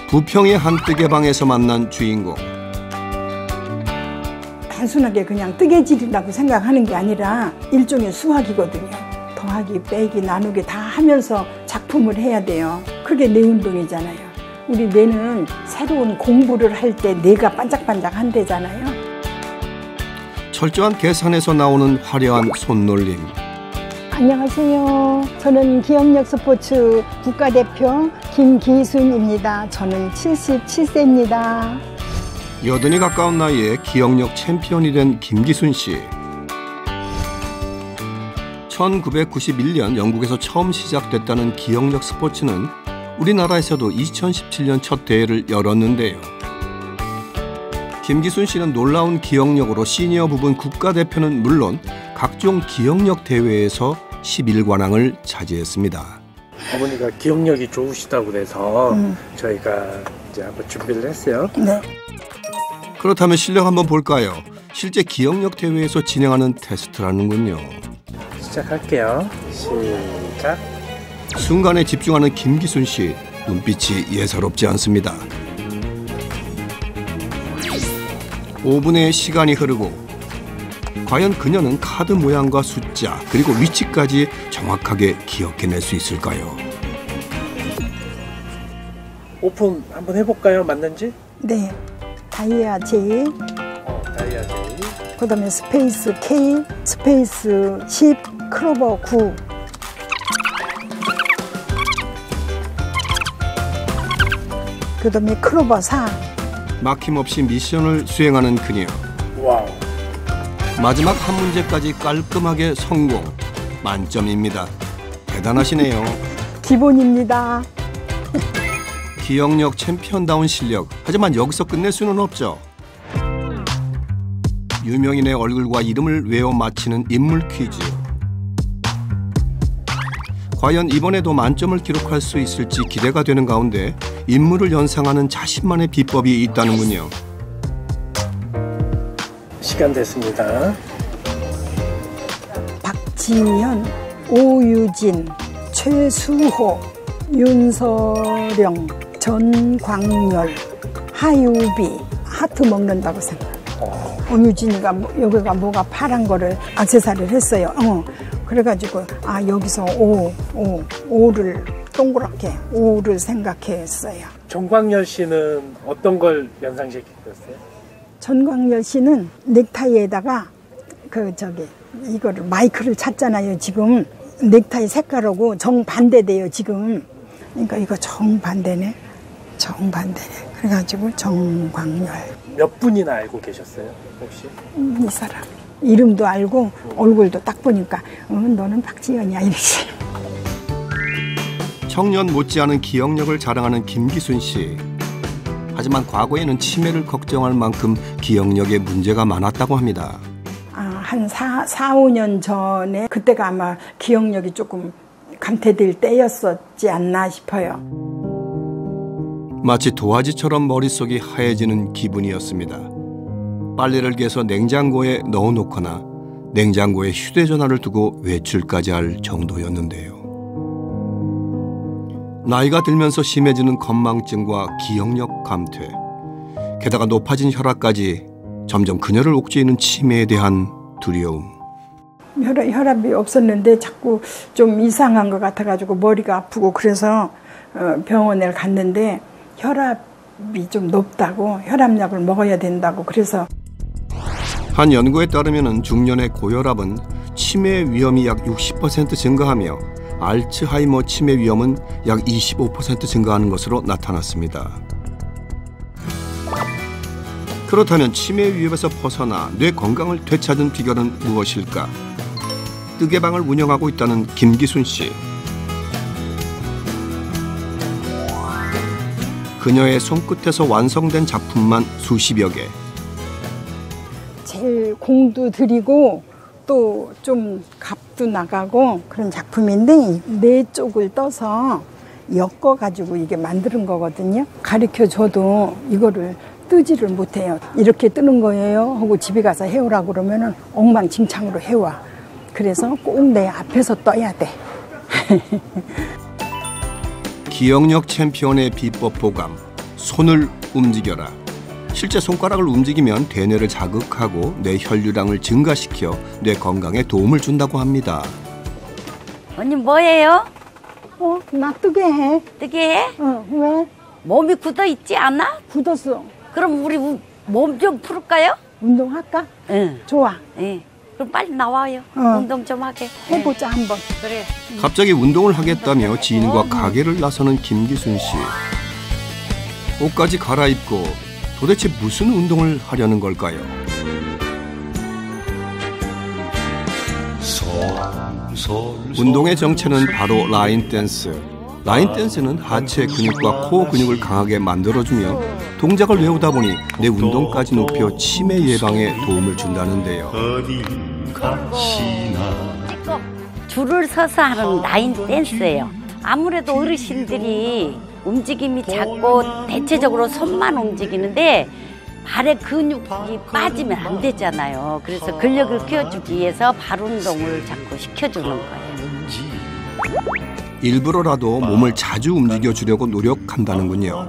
부평의 한 뜨개방에서 만난 주인공. 단순하게 그냥 뜨개질이라고 생각하는 게 아니라 일종의 수학이거든요. 더하기, 빼기, 나누기 다 하면서 작품을 해야 돼요. 그게 뇌 운동이잖아요. 우리 뇌는 새로운 공부를 할 때 뇌가 반짝반짝한대잖아요. 철저한 계산에서 나오는 화려한 손놀림. 안녕하세요. 저는 기억력 스포츠 국가대표 김기순입니다. 저는 77세입니다. 여든이 가까운 나이에 기억력 챔피언이 된 김기순 씨. 1991년 영국에서 처음 시작됐다는 기억력 스포츠는 우리나라에서도 2017년 첫 대회를 열었는데요. 김기순 씨는 놀라운 기억력으로 시니어 부분 국가대표는 물론 각종 기억력 대회에서 11관왕을 차지했습니다. 어머니가 기억력이 좋으시다고 그래서 저희가 이제 한번 준비를 했어요. 네. 그렇다면 실력 한번 볼까요? 실제 기억력 대회에서 진행하는 테스트라는군요. 시작할게요. 시작. 순간에 집중하는 김기순 씨, 눈빛이 예사롭지 않습니다. 5분의 시간이 흐르고 과연 그녀는 카드 모양과 숫자 그리고 위치까지 정확하게 기억해낼 수 있을까요? 오픈 한번 해볼까요? 맞는지? 네. 다이아 J, 다이아 J. 그다음에 스페이스 K, 스페이스 10, 클로버 9. 그다음에 클로버 4. 막힘없이 미션을 수행하는 그녀. 와우. 마지막 한 문제까지 깔끔하게 성공. 만점입니다. 대단하시네요. 기본입니다. 기억력 챔피언다운 실력. 하지만 여기서 끝낼 수는 없죠. 유명인의 얼굴과 이름을 외워 맞히는 인물 퀴즈. 과연 이번에도 만점을 기록할 수 있을지 기대가 되는 가운데 인물을 연상하는 자신만의 비법이 있다는군요. 시간 됐습니다. 박지현, 오유진, 최수호, 윤서령, 전광열, 하유비. 하트 먹는다고 생각해요. 오유진이가 여기가 뭐가 파란 거를 액세서리를 했어요. 그래가지고 여기서 오를 동그랗게 오를 생각했어요. 정광열 씨는 어떤 걸 연상시켰어요? 전광열 씨는 넥타이에다가 이거를 마이크를 찾잖아요. 지금 넥타이 색깔하고 정반대돼요. 지금. 그러니까 이거 정반대네. 그래가지고 정광열. 몇 분이나 알고 계셨어요? 혹시? 이 사람 이름도 알고 얼굴도 딱 보니까 너는 박지현이야 이러지. 청년 못지않은 기억력을 자랑하는 김기순 씨. 하지만 과거에는 치매를 걱정할 만큼 기억력에 문제가 많았다고 합니다. 한 4-5년 전에 그때가 아마 기억력이 조금 감퇴될 때였었지 않나 싶어요. 마치 도화지처럼 머릿속이 하얘지는 기분이었습니다. 빨래를 개서 냉장고에 넣어놓거나 냉장고에 휴대전화를 두고 외출까지 할 정도였는데요. 나이가 들면서 심해지는 건망증과 기억력 감퇴, 게다가 높아진 혈압까지 점점 그녀를 옥죄이는 치매에 대한 두려움. 혈압이 없었는데 자꾸 좀 이상한 것 같아가지고 머리가 아프고 그래서 병원에 갔는데 혈압이 좀 높다고 혈압약을 먹어야 된다고 그래서. 한 연구에 따르면 중년의 고혈압은 치매 위험이 약 60% 증가하며 알츠하이머 치매 위험은 약 25% 증가하는 것으로 나타났습니다. 그렇다면 치매 위협에서 벗어나 뇌 건강을 되찾은 비결은 무엇일까? 뜨개방을 운영하고 있다는 김기순 씨. 그녀의 손끝에서 완성된 작품만 수십여 개. 제일 공도 들이고 또 좀 값도 나가고 그런 작품인데 네 쪽을 떠서 엮어가지고 이게 만드는 거거든요. 가르쳐줘도 이거를 뜨지를 못해요. 이렇게 뜨는 거예요 하고 집에 가서 해오라고 그러면 엉망진창으로 해와. 그래서 꼭 내 앞에서 떠야 돼. 기억력 챔피언의 비법 보감. 손을 움직여라. 실제 손가락을 움직이면 대뇌를 자극하고 뇌 혈류량을 증가시켜 뇌 건강에 도움을 준다고 합니다. 언니 뭐예요? 나 뜨게 해. 뜨게 해? 왜? 몸이 굳어 있지 않아? 굳었어. 그럼 우리 몸 좀 풀을까요? 운동할까? 응. 좋아. 예. 그럼 빨리 나와요. 운동 좀 하게. 해보자 한번. 그래. 갑자기 운동을 하겠다며 지인과 가게를 나서는 김기순 씨. 옷까지 갈아입고 도대체 무슨 운동을 하려는 걸까요? 운동의 정체는 바로 라인 댄스. 라인 댄스는 하체 근육과 코어 근육을 강하게 만들어주며 동작을 외우다 보니 내 운동까지 높여 치매 예방에 도움을 준다는데요. 줄을 서서 하는 라인 댄스예요. 아무래도 어르신들이 움직임이 작고 대체적으로 손만 움직이는데 발의 근육이 빠지면 안 되잖아요. 그래서 근력을 키워주기 위해서 발 운동을 자꾸 시켜주는 거예요. 일부러라도 몸을 자주 움직여주려고 노력한다는군요.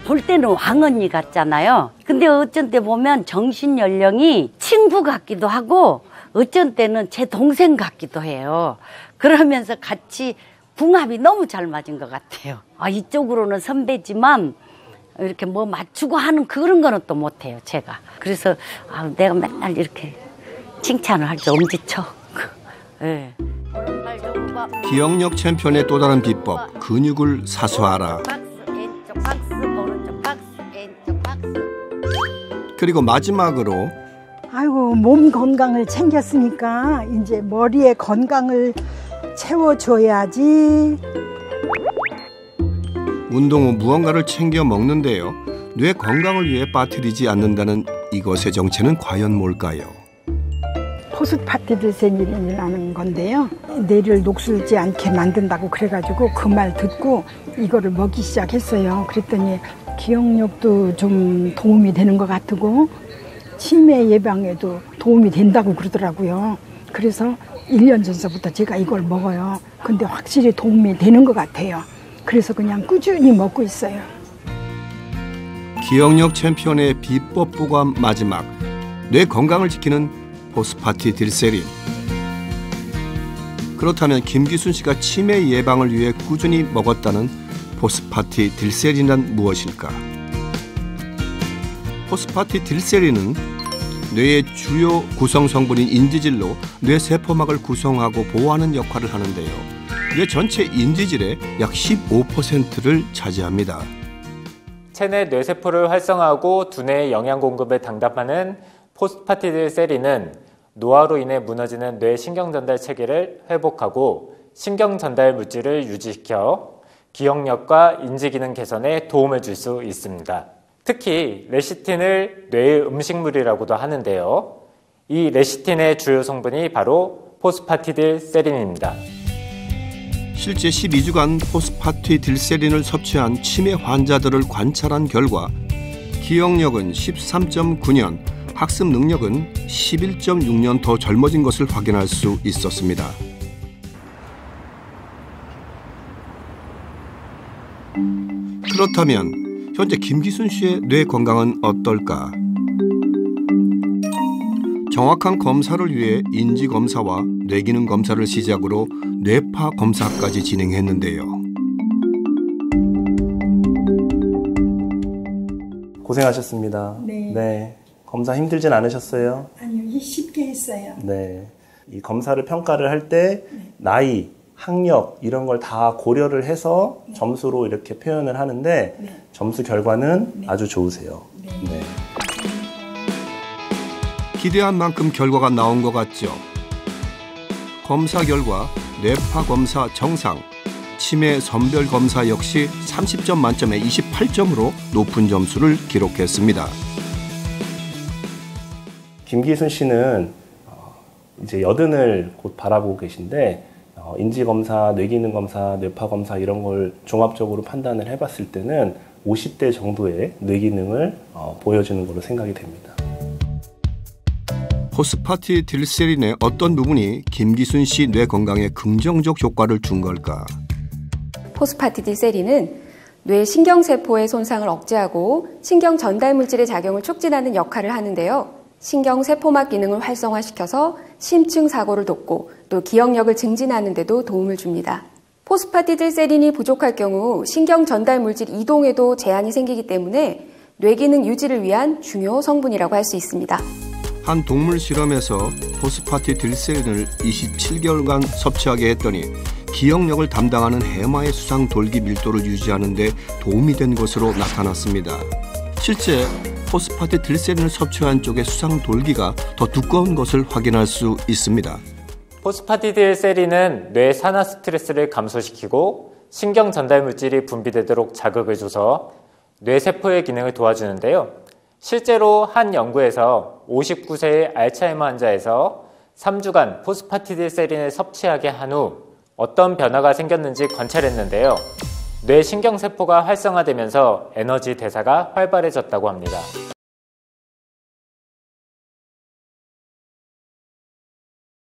볼 때는 왕언니 같잖아요. 근데 어쩐 때 보면 정신 연령이 친구 같기도 하고 어쩐 때는 제 동생 같기도 해요. 그러면서 같이 궁합이 너무 잘 맞은 것 같아요. 이쪽으로는 선배지만 이렇게 뭐 맞추고 하는 그런 거는 또 못해요, 제가. 그래서 내가 맨날 이렇게 칭찬을 할 때 엄지쳐. 네. 기억력 챔피언의 또 다른 비법, 근육을 사수하라. 그리고 마지막으로 아이고, 몸 건강을 챙겼으니까 이제 머리의 건강을 채워줘야지. 운동 후 무언가를 챙겨 먹는데요. 뇌 건강을 위해 빠뜨리지 않는다는 이것의 정체는 과연 뭘까요? 포스파티딜세린이라는 건데요. 뇌를 녹슬지 않게 만든다고 그래가지고 그 말 듣고 이거를 먹기 시작했어요. 그랬더니 기억력도 좀 도움이 되는 것 같고 치매 예방에도 도움이 된다고 그러더라고요. 그래서 1년 전서부터 제가 이걸 먹어요. 근데 확실히 도움이 되는 것 같아요. 그래서 그냥 꾸준히 먹고 있어요. 기억력 챔피언의 비법 보관 마지막, 뇌 건강을 지키는 포스파티딜세린. 그렇다면 김기순 씨가 치매 예방을 위해 꾸준히 먹었다는 포스파티딜세린은 무엇일까? 포스파티딜세린은 뇌의 주요 구성 성분인 인지질로 뇌 세포막을 구성하고 보호하는 역할을 하는데요. 뇌 전체 인지질의 약 15%를 차지합니다. 체내 뇌세포를 활성화하고 두뇌의 영양 공급에 당담하는 포스파티딜세린은 노화로 인해 무너지는 뇌 신경전달 체계를 회복하고 신경전달 물질을 유지시켜 기억력과 인지기능 개선에 도움을 줄 수 있습니다. 특히 레시틴을 뇌의 음식물이라고도 하는데요. 이 레시틴의 주요 성분이 바로 포스파티딜세린입니다. 실제 12주간 포스파티딜세린을 섭취한 치매 환자들을 관찰한 결과 기억력은 13.9년, 학습 능력은 11.6년 더 젊어진 것을 확인할 수 있었습니다. 그렇다면 현재 김기순 씨의 뇌 건강은 어떨까? 정확한 검사를 위해 인지검사와 뇌기능 검사를 시작으로 뇌파 검사까지 진행했는데요. 고생하셨습니다. 네. 검사 힘들진 않으셨어요? 아니요, 쉽게 했어요. 네. 이 검사를 평가를 할 때 나이, 학력 이런 걸 다 고려를 해서 점수로 이렇게 표현을 하는데 점수 결과는 아주 좋으세요. 네. 기대한 만큼 결과가 나온 것 같죠. 검사 결과 뇌파 검사 정상, 치매 선별 검사 역시 30점 만점에 28점으로 높은 점수를 기록했습니다. 김기순 씨는 이제 80을 곧 바라보고 계신데 인지검사, 뇌기능검사, 뇌파검사 이런 걸 종합적으로 판단을 해봤을 때는 50대 정도의 뇌기능을 보여주는 걸로 생각이 됩니다. 포스파티딜세린의 어떤 부분이 김기순 씨 뇌 건강에 긍정적 효과를 준 걸까? 포스파티딜세린은 뇌 신경세포의 손상을 억제하고 신경 전달 물질의 작용을 촉진하는 역할을 하는데요. 신경세포막 기능을 활성화시켜서 심층 사고를 돕고 또 기억력을 증진하는 데도 도움을 줍니다. 포스파티딜세린이 부족할 경우 신경 전달 물질 이동에도 제한이 생기기 때문에 뇌기능 유지를 위한 중요 성분이라고 할 수 있습니다. 한 동물 실험에서 포스파티딜세린을 27개월간 섭취하게 했더니 기억력을 담당하는 해마의 수상 돌기 밀도를 유지하는 데 도움이 된 것으로 나타났습니다. 실제 포스파티딜세린을 섭취한 쪽의 수상 돌기가 더 두꺼운 것을 확인할 수 있습니다. 포스파티딜세린은 뇌 산화 스트레스를 감소시키고 신경 전달 물질이 분비되도록 자극을 줘서 뇌세포의 기능을 도와주는데요. 실제로 한 연구에서 59세의 알츠하이머 환자에서 3주간 포스파티딜세린을 섭취하게 한 후 어떤 변화가 생겼는지 관찰했는데요. 뇌 신경세포가 활성화되면서 에너지 대사가 활발해졌다고 합니다.